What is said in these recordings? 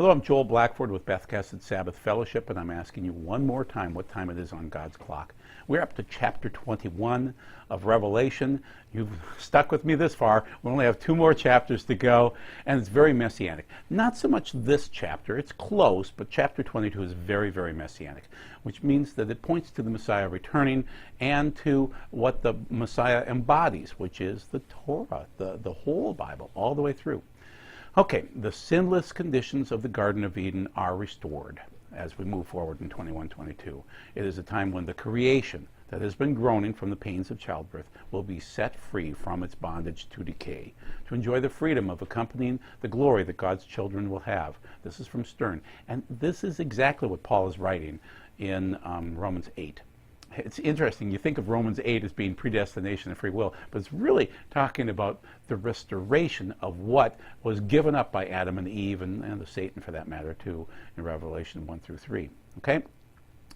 Hello, I'm Joel Blackford with Beth Kesed Sabbath Fellowship, and I'm asking you one more time what time it is on God's clock. We're up to chapter 21 of Revelation. You've stuck with me this far. We only have 2 more chapters to go, and it's very messianic. Not so much this chapter, it's close, but chapter 22 is very, very messianic, which means that it points to the Messiah returning and to what the Messiah embodies, which is the Torah, the whole Bible, all the way through. Okay, the sinless conditions of the Garden of Eden are restored as we move forward in 21-22. It is a time when the creation that has been groaning from the pains of childbirth will be set free from its bondage to decay, to enjoy the freedom of accompanying the glory that God's children will have. This is from Stern. And this is exactly what Paul is writing in Romans 8. It's interesting. You think of Romans 8 as being predestination and free will, but it's really talking about the restoration of what was given up by Adam and Eve and the Satan, for that matter, too, in Revelation 1 through 3. Okay?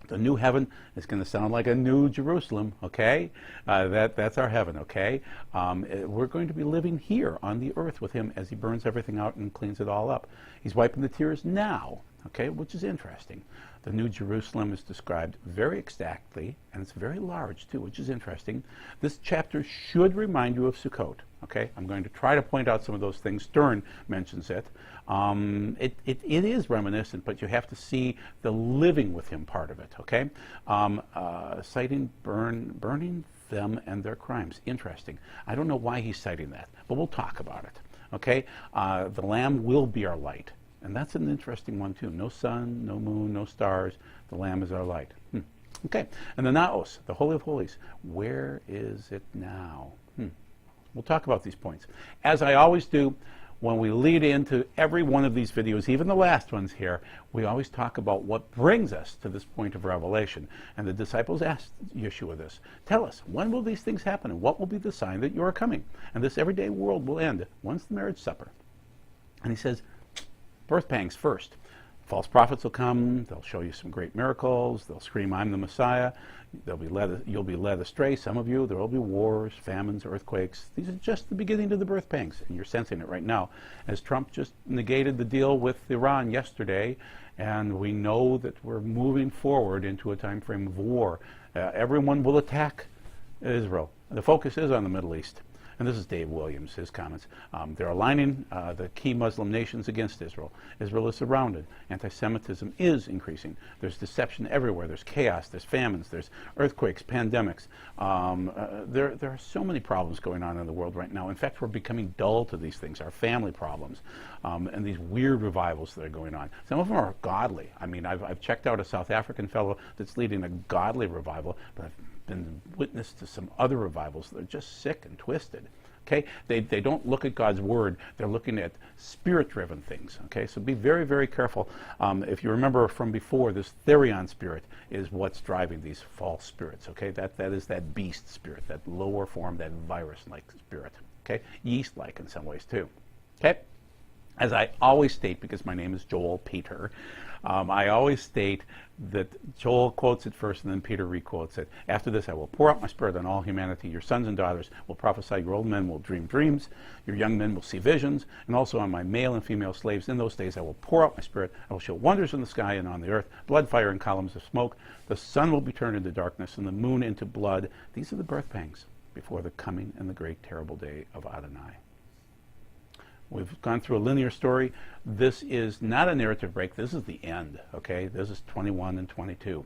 The new heaven is going to sound like a new Jerusalem, okay? That's our heaven, okay? We're going to be living here on the earth with him as he burns everything out and cleans it all up. He's wiping the tears now, okay, which is interesting. The New Jerusalem is described very exactly, and it's very large too, which is interesting. This chapter should remind you of Sukkot, okay? I'm going to try to point out some of those things. Stern mentions it. It is reminiscent, but you have to see the living with him part of it, okay? Citing burning them and their crimes. Interesting. I don't know why he's citing that, but we'll talk about it, okay? The Lamb will be our light. And that's an interesting one, too. No sun, no moon, no stars. The Lamb is our light. Okay. And the Naos, the Holy of Holies. Where is it now? We'll talk about these points. As I always do, when we lead into every one of these videos, even the last ones here, we always talk about what brings us to this point of revelation. And the disciples asked Yeshua this. Tell us, when will these things happen? And what will be the sign that you are coming? And this everyday world will end. When's the marriage supper? And he says, birth pangs first. False prophets will come. They'll show you some great miracles. They'll scream, I'm the Messiah. You'll be led astray, some of you. There will be wars, famines, earthquakes. These are just the beginning of the birth pangs, and you're sensing it right now. As Trump just negated the deal with Iran yesterday, and we know that we're moving forward into a time frame of war. Everyone will attack Israel. The focus is on the Middle East. And this is Dave Williams, his comments. They're aligning the key Muslim nations against Israel. Israel is surrounded. Anti-Semitism is increasing. There's deception everywhere. There's chaos. There's famines. There's earthquakes, pandemics. There are so many problems going on in the world right now. In fact, we're becoming dull to these things, our family problems, and these weird revivals that are going on. Some of them are godly. I mean, I've checked out a South African fellow that's leading a godly revival, but I've been witness to some other revivals that are just sick and twisted. Okay, they don't look at God's word; they're looking at spirit-driven things. Okay, so be very, very careful. If you remember from before, this Therion spirit is what's driving these false spirits. Okay, that is that beast spirit, that lower form, that virus-like spirit. Okay, yeast-like in some ways too. Okay. As I always state, because my name is Joel Peter, I always state that Joel quotes it first and then Peter requotes it. After this, I will pour out my spirit on all humanity. Your sons and daughters will prophesy. Your old men will dream dreams. Your young men will see visions. And also on my male and female slaves in those days, I will pour out my spirit. I will show wonders in the sky and on the earth, blood, fire, and columns of smoke. The sun will be turned into darkness and the moon into blood. These are the birth pangs before the coming and the great terrible day of Adonai. We've gone through a linear story. This is not a narrative break. This is the end, okay? This is 21 and 22.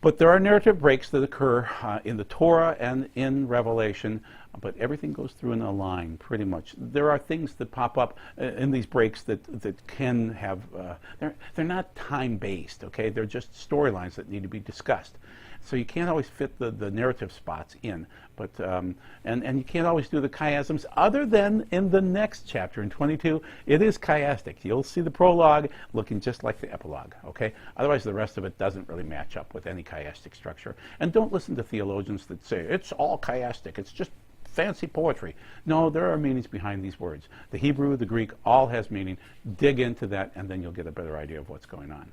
But there are narrative breaks that occur in the Torah and in Revelation, but everything goes through in a line, pretty much. There are things that pop up in these breaks that can have, they're not time-based, okay? They're just storylines that need to be discussed. So you can't always fit the narrative spots in, but and you can't always do the chiasms, other than in the next chapter, in 22, it is chiastic. You'll see the prologue looking just like the epilogue, okay? Otherwise, the rest of it doesn't really match up with any chiastic structure. And don't listen to theologians that say, it's all chiastic, it's just fancy poetry. No, there are meanings behind these words. The Hebrew, the Greek, all has meaning. Dig into that, and then you'll get a better idea of what's going on.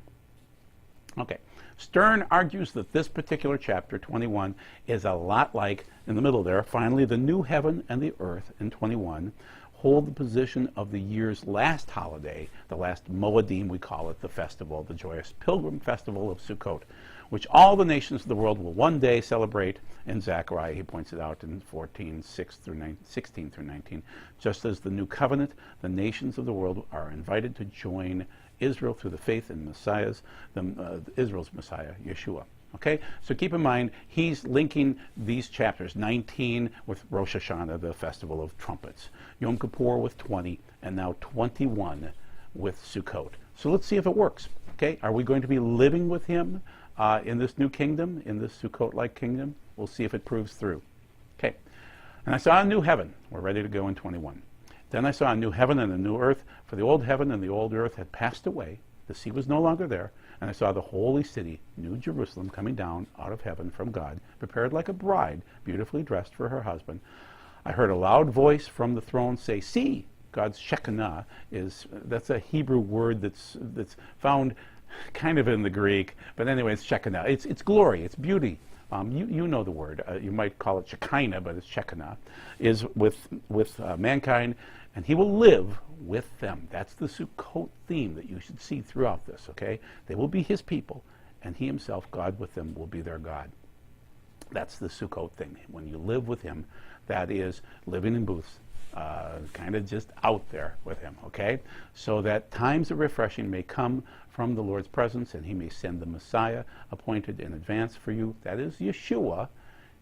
Okay, Stern argues that this particular chapter, 21, is a lot like, in the middle there, finally, the new heaven and the earth in 21, hold the position of the year's last holiday, the last Moedim, we call it, the festival, the joyous pilgrim festival of Sukkot, which all the nations of the world will one day celebrate. In Zechariah, he points it out in 16 through 19. Just as the new covenant, the nations of the world are invited to join Israel through the faith in Israel's Messiah, Yeshua. Okay, so keep in mind, he's linking these chapters, 19 with Rosh Hashanah, the festival of trumpets, Yom Kippur with 20, and now 21 with Sukkot. So let's see if it works. Okay, are we going to be living with him in this new kingdom, in this Sukkot-like kingdom? We'll see if it proves through. Okay, and I saw a new heaven. We're ready to go in 21. Then I saw a new heaven and a new earth, for the old heaven and the old earth had passed away. The sea was no longer there. And I saw the holy city, New Jerusalem, coming down out of heaven from God, prepared like a bride, beautifully dressed for her husband. I heard a loud voice from the throne say, "See!" God's Shekinah that's a Hebrew word that's found kind of in the Greek, but anyway, it's Shekinah. It's glory, it's beauty. You know the word. You might call it Shekinah, but it's Shekinah. Is with mankind, and he will live with them. That's the Sukkot theme that you should see throughout this, okay? They will be his people, and he himself, God with them, will be their God. That's the Sukkot thing. When you live with him, that is living in booths, kind of just out there with him, okay? So that times of refreshing may come from the Lord's presence, and he may send the Messiah appointed in advance for you. That is Yeshua.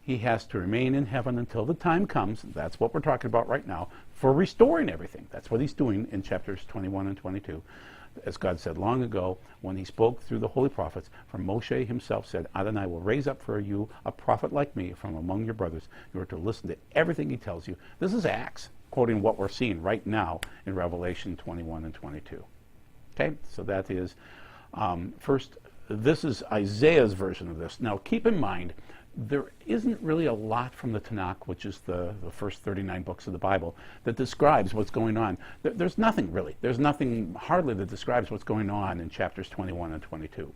He has to remain in heaven until the time comes. That's what we're talking about right now, for restoring everything. That's what he's doing in chapters 21 and 22. As God said long ago, when he spoke through the holy prophets, for Moshe himself said, Adonai will raise up for you a prophet like me from among your brothers. You are to listen to everything he tells you. This is Acts, quoting what we're seeing right now in Revelation 21 and 22. Okay, so that is, first, this is Isaiah's version of this. Now, keep in mind, there isn't really a lot from the Tanakh, which is the first 39 books of the Bible, that describes what's going on. There's nothing really. There's nothing hardly that describes what's going on in chapters 21 and 22.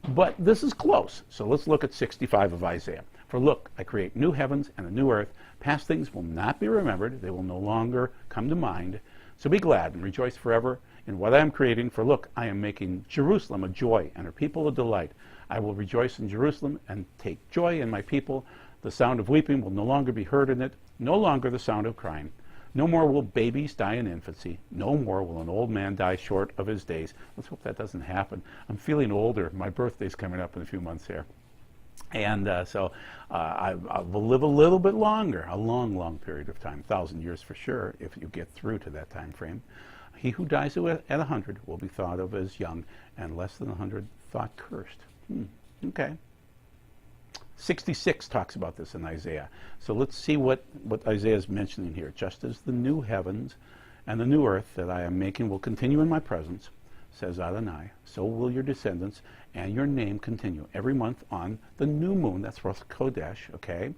But this is close. So let's look at 65 of Isaiah. For look, I create new heavens and a new earth. Past things will not be remembered. They will no longer come to mind. So be glad and rejoice forever in what I am creating. For look, I am making Jerusalem a joy and her people a delight. I will rejoice in Jerusalem and take joy in my people. The sound of weeping will no longer be heard in it, no longer the sound of crying. No more will babies die in infancy. No more will an old man die short of his days. Let's hope that doesn't happen. I'm feeling older. My birthday's coming up in a few months here. And so I will live a little bit longer, a long, long period of time, 1,000 years for sure, if you get through to that time frame. He who dies at 100 will be thought of as young, and less than 100 thought cursed. Okay. 66 talks about this in Isaiah. So let's see what Isaiah is mentioning here. Just as the new heavens and the new earth that I am making will continue in my presence, says Adonai, so will your descendants and your name continue every month on the new moon. That's Rosh Chodesh, okay?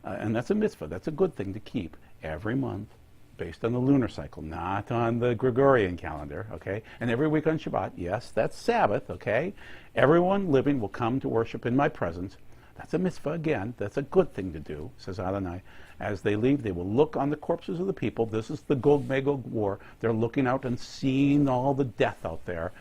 And that's a mitzvah. That's a good thing to keep every month based on the lunar cycle, not on the Gregorian calendar, okay? And every week on Shabbat, yes, that's Sabbath, okay? Everyone living will come to worship in my presence. That's a mitzvah again. That's a good thing to do, says Adonai. As they leave, they will look on the corpses of the people. This is the Gog-Magog war. They're looking out and seeing all the death out there.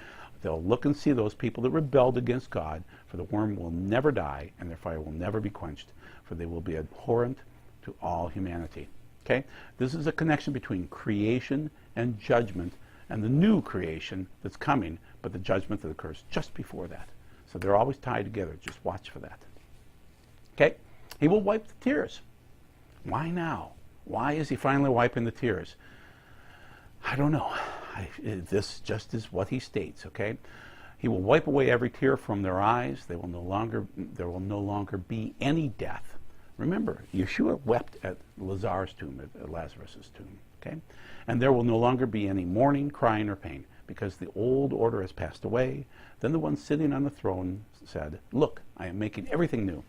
They'll look and see those people that rebelled against God, for the worm will never die, and their fire will never be quenched, for they will be abhorrent to all humanity. Okay? This is a connection between creation and judgment, and the new creation that's coming, but the judgment that occurs just before that. So they're always tied together. Just watch for that. Okay? He will wipe the tears. Why now? Why is he finally wiping the tears? I don't know. This just is what he states, okay? He will wipe away every tear from their eyes. There will no longer be any death. Remember, Yeshua wept at Lazarus' tomb, at Lazarus' tomb, okay? And there will no longer be any mourning, crying, or pain, because the old order has passed away. Then the one sitting on the throne said, look, I am making everything new.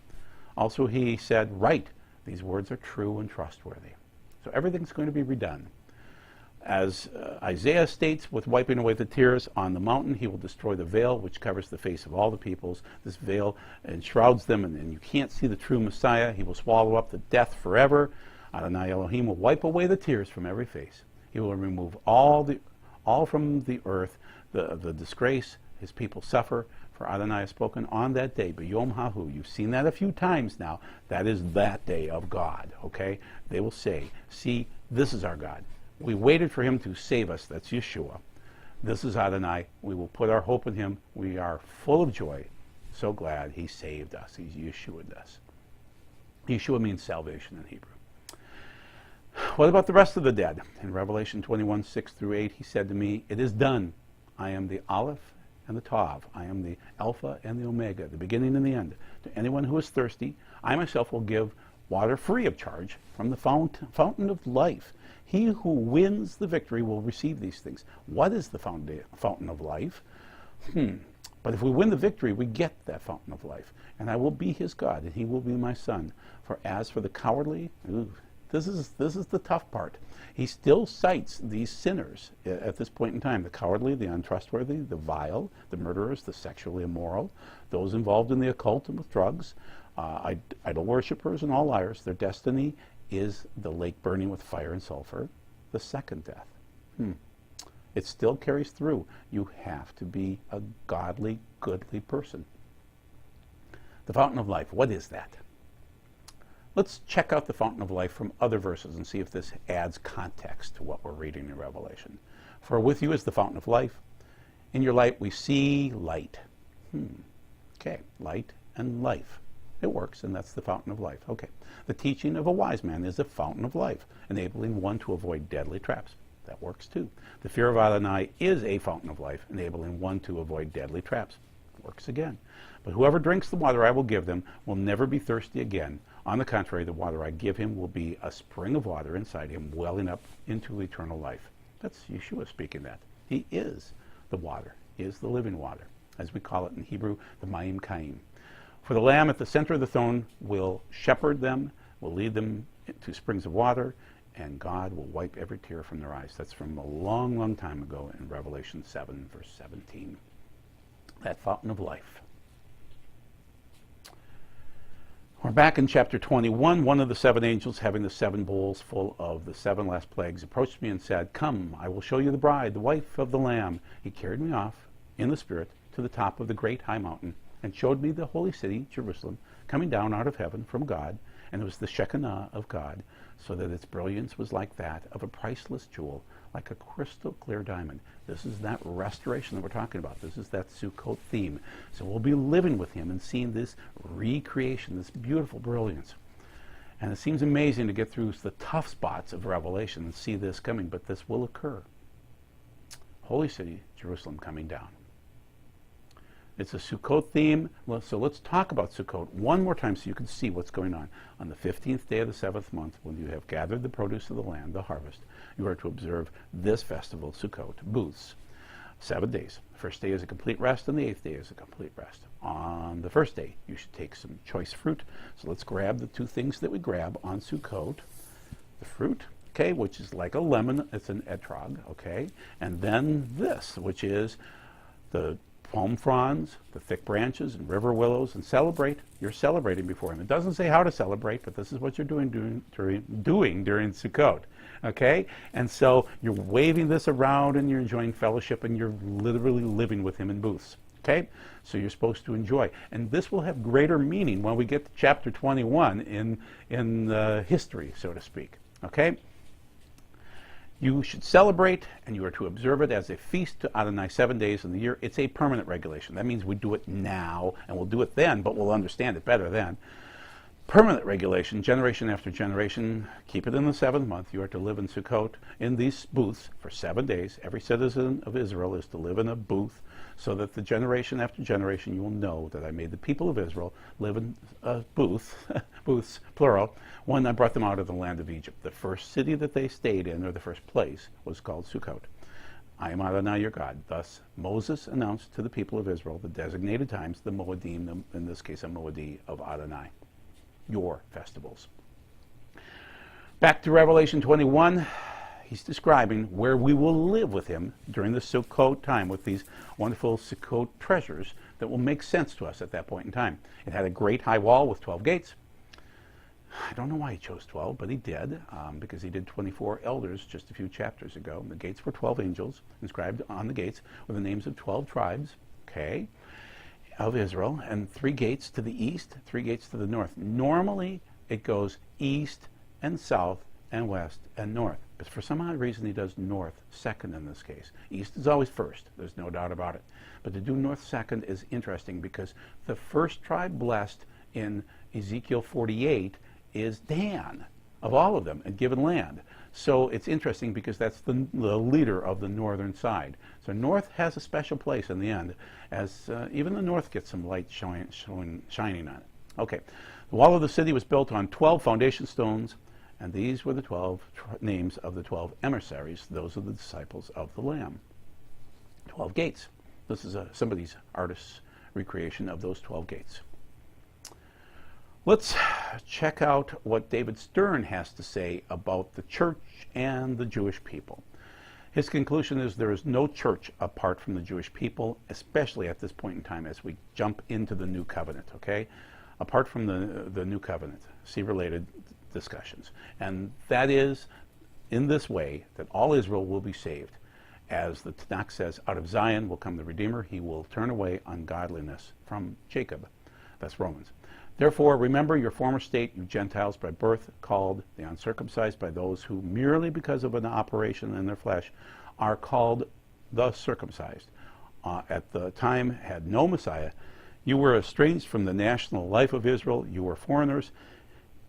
Also he said, write, these words are true and trustworthy. So everything's going to be redone. As Isaiah states, with wiping away the tears on the mountain, he will destroy the veil which covers the face of all the peoples. This veil enshrouds them, and you can't see the true Messiah. He will swallow up the death forever. Adonai Elohim will wipe away the tears from every face. He will remove all from the earth the disgrace his people suffer. For Adonai has spoken on that day, B'Yom Hahu. You've seen that a few times now. That is that day of God, okay? They will say, see, this is our God. We waited for him to save us. That's Yeshua. This is Adonai. We will put our hope in him. We are full of joy. So glad he saved us. He's Yeshua'd us. Yeshua means salvation in Hebrew. What about the rest of the dead? In Revelation 21, 6 through 8, he said to me, it is done. I am the Aleph and the Tav. I am the Alpha and the Omega, the beginning and the end. To anyone who is thirsty, I myself will give water free of charge from the fountain of life. He who wins the victory will receive these things. What is the fountain of life? But if we win the victory, we get that fountain of life. And I will be his God, and he will be my son. For as for the cowardly, this is the tough part. He still cites these sinners at this point in time. The cowardly, the untrustworthy, the vile, the murderers, the sexually immoral, those involved in the occult and with drugs, idol worshippers and all liars. Their destiny is the lake burning with fire and sulfur, the second death. It still carries through. You have to be a godly, goodly person. The fountain of life, what is that? Let's check out the fountain of life from other verses and see if this adds context to what we're reading in Revelation. For with you is the fountain of life. In your light we see light. Okay, light and life. It works, and that's the fountain of life. Okay. The teaching of a wise man is a fountain of life, enabling one to avoid deadly traps. That works too. The fear of Adonai is a fountain of life, enabling one to avoid deadly traps. Works again. But whoever drinks the water I will give them will never be thirsty again. On the contrary, the water I give him will be a spring of water inside him, welling up into eternal life. That's Yeshua speaking that. He is the water. He is the living water. As we call it in Hebrew, the Mayim Kaim. For the Lamb at the center of the throne will shepherd them, will lead them to springs of water, and God will wipe every tear from their eyes. That's from a long, long time ago in Revelation 7, verse 17. That fountain of life. We're back in chapter 21. One of the seven angels, having the seven bowls full of the seven last plagues, approached me and said, come, I will show you the bride, the wife of the Lamb. He carried me off in the Spirit to the top of the great high mountain and showed me the holy city, Jerusalem, coming down out of heaven from God. And it was the Shekinah of God, so that its brilliance was like that of a priceless jewel, like a crystal clear diamond. This is that restoration that we're talking about. This is that Sukkot theme. So we'll be living with him and seeing this recreation, this beautiful brilliance. And it seems amazing to get through the tough spots of Revelation and see this coming, but this will occur. Holy city, Jerusalem coming down. It's a Sukkot theme. So let's talk about Sukkot one more time so you can see what's going on. On the 15th day of the 7th month, when you have gathered the produce of the land, the harvest, you are to observe this festival, Sukkot, booths. 7 days. The first day is a complete rest, and the 8th day is a complete rest. On the first day, you should take some choice fruit. So let's grab the two things that we grab on Sukkot. The fruit, okay, which is like a lemon. It's an etrog, okay? And then this, which is the palm fronds, the thick branches, and river willows, and celebrate. You're celebrating before him. It doesn't say how to celebrate, but this is what you're doing during Sukkot, okay? And so you're waving this around, and you're enjoying fellowship, and you're literally living with him in booths, okay? So you're supposed to enjoy. And this will have greater meaning when we get to chapter 21 in history, so to speak, okay? You should celebrate, and you are to observe it as a feast to Adonai 7 days in the year. It's a permanent regulation. That means we do it now, and we'll do it then, but we'll understand it better then. Permanent regulation, generation after generation. Keep it in the 7th month. You are to live in Sukkot in these booths for 7 days. Every citizen of Israel is to live in a booth, so that the generation after generation you will know that I made the people of Israel live in booths, plural, when I brought them out of the land of Egypt. The first city that they stayed in, or the first place, was called Sukkot. I am Adonai your God. Thus Moses announced to the people of Israel the designated times, the Moedim, in this case a Moedi of Adonai, your festivals. Back to Revelation 21. He's describing where we will live with him during the Sukkot time with these wonderful Sukkot treasures that will make sense to us at that point in time. It had a great high wall with 12 gates. I don't know why he chose 12, but he did, because he did 24 elders just a few chapters ago. The gates were 12 angels inscribed on the gates with the names of 12 tribes, okay, of Israel, and 3 gates to the east, 3 gates to the north. Normally, it goes east and south and west and north. But for some odd reason, he does north second in this case. East is always first. There's no doubt about it. But to do north second is interesting because the first tribe blessed in Ezekiel 48 is Dan, of all of them, and given land. So it's interesting because that's the leader of the northern side. So north has a special place in the end, as even the north gets some light shining on it. Okay, the wall of the city was built on 12 foundation stones, and these were the 12 names of the 12 emissaries. Those are the disciples of the Lamb. 12 gates. This is somebody's artist's recreation of those 12 gates. Let's check out what David Stern has to say about the church and the Jewish people. His conclusion is there is no church apart from the Jewish people, especially at this point in time as we jump into the new covenant, okay? Apart from the new covenant, see related discussions. And that is in this way that all Israel will be saved. As the Tanakh says, out of Zion will come the Redeemer. He will turn away ungodliness from Jacob. That's Romans. Therefore, remember your former state, you Gentiles by birth, called the uncircumcised by those who merely because of an operation in their flesh are called the circumcised. At the time had no Messiah. You were estranged from the national life of Israel. You were foreigners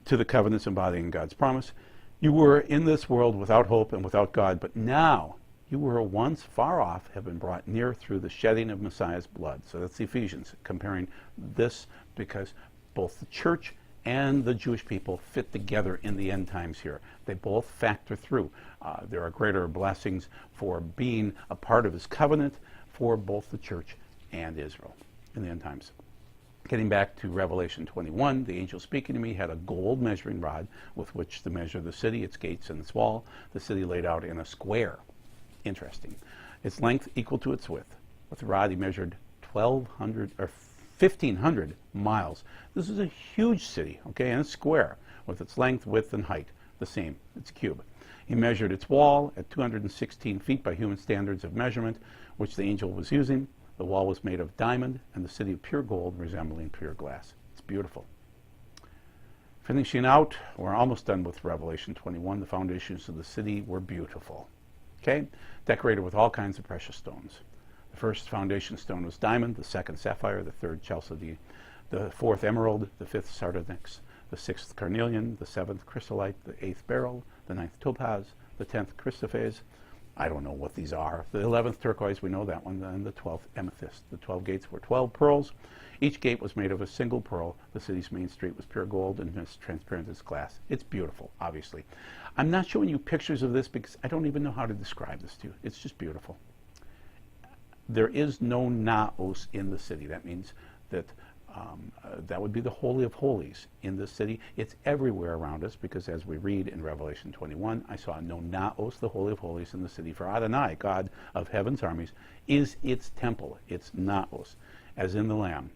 to the covenants embodying God's promise. You were in this world without hope and without God, but now you were once far off, have been brought near through the shedding of Messiah's blood. So that's Ephesians, comparing this because both the church and the Jewish people fit together in the end times here. They both factor through. There are greater blessings for being a part of his covenant for both the church and Israel in the end times. Getting back to Revelation 21, the angel speaking to me had a gold measuring rod with which to measure the city, its gates, and its wall. The city laid out in a square. Interesting. Its length equal to its width. With the rod, he measured 1,500 miles. This is a huge city, okay, and it's square, with its length, width, and height the same. It's a cube. He measured its wall at 216 feet by human standards of measurement, which the angel was using. The wall was made of diamond, and the city of pure gold, resembling pure glass. It's beautiful. Finishing out, we're almost done with Revelation 21. The foundations of the city were beautiful, okay, decorated with all kinds of precious stones. The first foundation stone was diamond, the second sapphire, the third chalcedony, the fourth emerald, the fifth sardonyx, the sixth carnelian, the seventh chrysolite, the eighth beryl, the ninth topaz, the 10th chrysoprase. I don't know what these are. The 11th turquoise, we know that one, and the 12th amethyst. The 12 gates were 12 pearls. Each gate was made of a single pearl. The city's main street was pure gold and as transparent as glass. It's beautiful, obviously. I'm not showing you pictures of this because I don't even know how to describe this to you. It's just beautiful. There is no naos in the city. That means that that would be the Holy of Holies in this city. It's everywhere around us because as we read in Revelation 21, I saw no naos, the Holy of Holies in the city. For Adonai, God of heaven's armies, is its temple, its naos, as in the Lamb.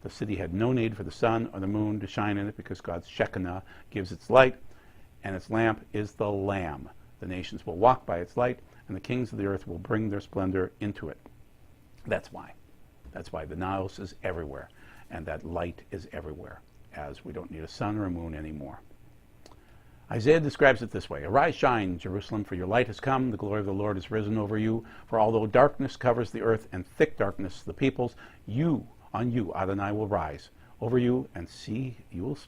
The city had no need for the sun or the moon to shine in it because God's Shekinah gives its light, and its lamp is the Lamb. The nations will walk by its light, and the kings of the earth will bring their splendor into it. That's why. That's why the naos is everywhere. And that light is everywhere, as we don't need a sun or a moon anymore. Isaiah describes it this way: Arise, shine, Jerusalem, for your light has come, the glory of the Lord has risen over you. For although darkness covers the earth and thick darkness the peoples, on you Adonai will rise over you, and you will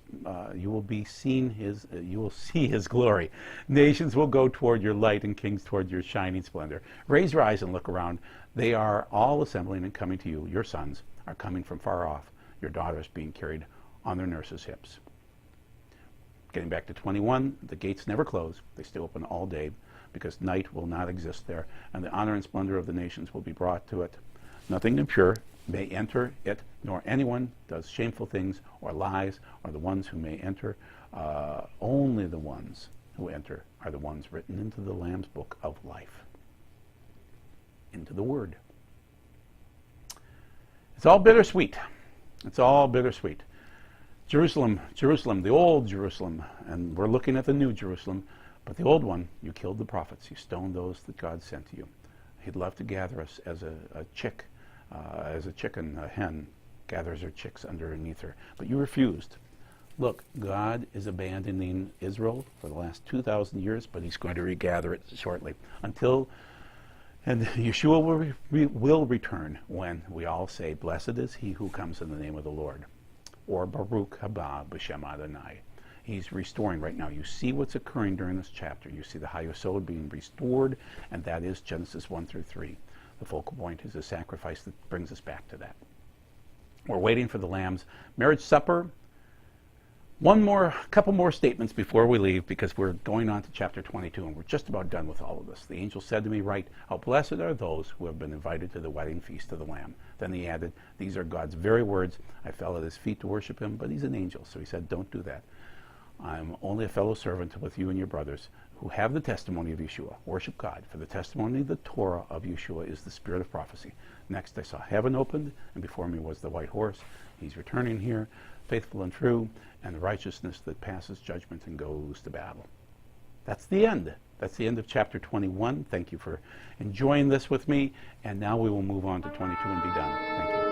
see his glory. Nations will go toward your light, and kings toward your shining splendor. Raise your eyes and look around. They are all assembling and coming to you. Your sons are coming from far off, your daughters being carried on their nurses' hips. Getting back to 21, the gates never close. They stay open all day because night will not exist there, and the honor and splendor of the nations will be brought to it. Nothing impure may enter it, nor anyone does shameful things or lies, or the ones who may enter. Only the ones who enter are the ones written into the Lamb's book of life, into the Word. It's all bittersweet. It's all bittersweet. Jerusalem, Jerusalem, the old Jerusalem, and we're looking at the new Jerusalem, but the old one, you killed the prophets, you stoned those that God sent to you. He'd love to gather us as a chicken, a hen gathers her chicks underneath her, but you refused. Look, God is abandoning Israel for the last 2,000 years, but he's going to regather it shortly. And Yeshua will return when we all say, blessed is he who comes in the name of the Lord. Or Baruch haba b'shem Adonai. He's restoring right now. You see what's occurring during this chapter. You see the Hayosod being restored, and that is Genesis 1 through 3. The focal point is a sacrifice that brings us back to that. We're waiting for the Lamb's marriage supper. Couple more statements before we leave, because we're going on to chapter 22, and we're just about done with all of this. The angel said to me, write, how blessed are those who have been invited to the wedding feast of the Lamb. Then he added, these are God's very words. I fell at his feet to worship him, but he's an angel, so he said, don't do that. I'm only a fellow servant with you and your brothers who have the testimony of Yeshua. Worship God, for the testimony of the Torah of Yeshua is the spirit of prophecy. Next I saw heaven opened, and before me was the white horse. He's returning here, faithful and true, and the righteousness that passes judgment and goes to battle. That's the end. That's the end of chapter 21. Thank you for enjoying this with me, and now we will move on to 22 and be done. Thank you.